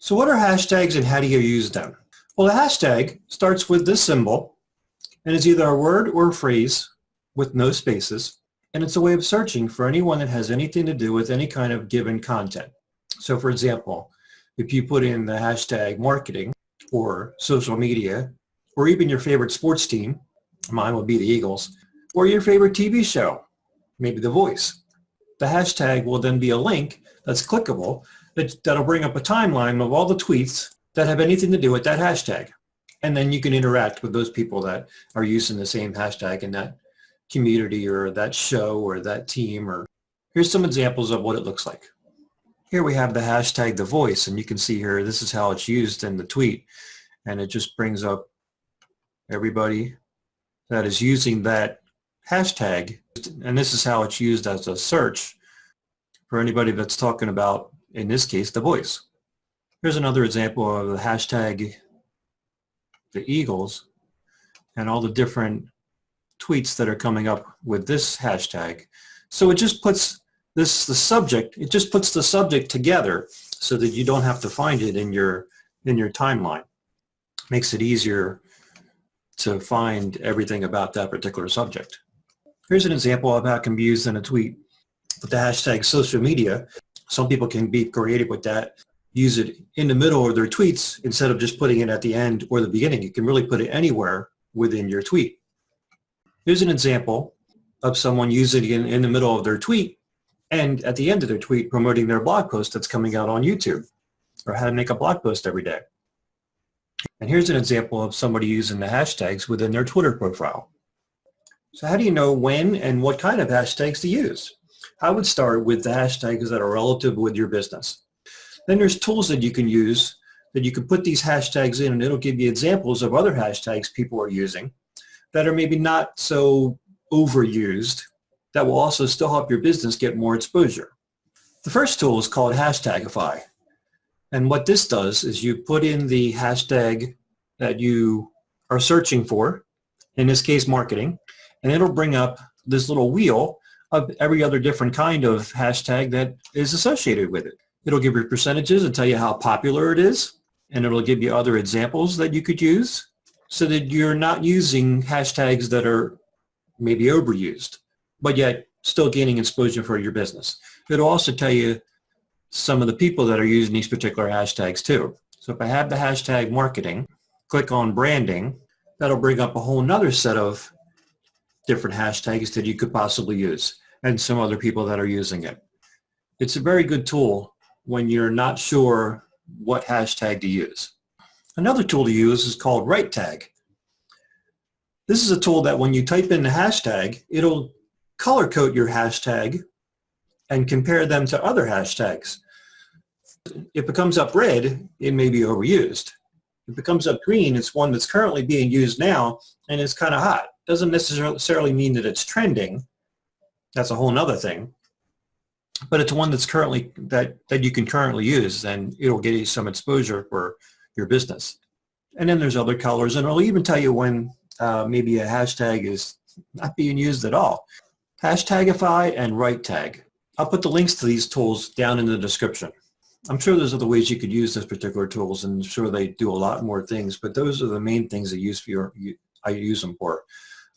So what are hashtags and how do you use them? Well, a hashtag starts with this symbol and is either a word or a phrase with no spaces, and it's a way of searching for anyone that has anything to do with any kind of given content. So for example, if you put in the hashtag marketing or social media or even your favorite sports team, mine would be the Eagles, or your favorite TV show, maybe The Voice, the hashtag will then be a link that's clickable that'll bring up a timeline of all the tweets that have anything to do with that hashtag. And then you can interact with those people that are using the same hashtag in that community or that show or that team. Or here's some examples of what it looks like. Here we have the hashtag The Voice, and you can see here this is how it's used in the tweet, and it just brings up everybody that is using that hashtag, and this is how it's used as a search for anybody that's talking about, in this case, The Voice. Here's another example of the hashtag the Eagles and all the different tweets that are coming up with this hashtag. So it just puts the subject together so that you don't have to find it in your timeline. Makes it easier to find everything about that particular subject. Here's an example of how it can be used in a tweet with the hashtag social media. Some people can be creative with that, use it in the middle of their tweets instead of just putting it at the end or the beginning. You can really put it anywhere within your tweet. Here's an example of someone using it in the middle of their tweet and at the end of their tweet promoting their blog post that's coming out on YouTube, or how to make a blog post every day. And here's an example of somebody using the hashtags within their Twitter profile. So how do you know when and what kind of hashtags to use? I would start with the hashtags that are relative with your business. Then there's tools that you can use that you can put these hashtags in, and it'll give you examples of other hashtags people are using that are maybe not so overused, that will also still help your business get more exposure. The first tool is called Hashtagify. And what this does is you put in the hashtag that you are searching for, in this case marketing, and it'll bring up this little wheel of every other different kind of hashtag that is associated with it. It'll give you percentages and tell you how popular it is, and it'll give you other examples that you could use so that you're not using hashtags that are maybe overused, but yet still gaining exposure for your business. It'll also tell you some of the people that are using these particular hashtags too. So if I have the hashtag marketing, click on branding, that'll bring up a whole nother set of different hashtags that you could possibly use and some other people that are using it. It's a very good tool when you're not sure what hashtag to use. Another tool to use is called RightTag. This is a tool that when you type in the hashtag, it'll color code your hashtag and compare them to other hashtags. If it comes up red, it may be overused. If it comes up green, it's one that's currently being used now and it's kind of hot. Doesn't necessarily mean that it's trending. That's a whole nother thing. But it's one that's currently that you can currently use, and it'll get you some exposure for your business. And then there's other colors, and it'll even tell you when maybe a hashtag is not being used at all. Hashtagify and RightTag. I'll put the links to these tools down in the description. I'm sure there's other ways you could use those particular tools, and I'm sure they do a lot more things, but those are the main things I use them for.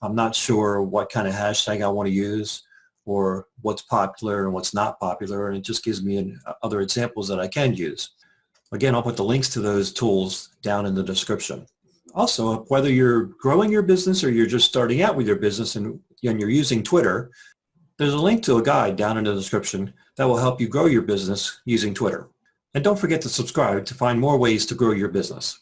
I'm not sure what kind of hashtag I want to use or what's popular and what's not popular, and it just gives me other examples that I can use. Again, I'll put the links to those tools down in the description. Also, whether you're growing your business or you're just starting out with your business and you're using Twitter, there's a link to a guide down in the description that will help you grow your business using Twitter. And don't forget to subscribe to find more ways to grow your business.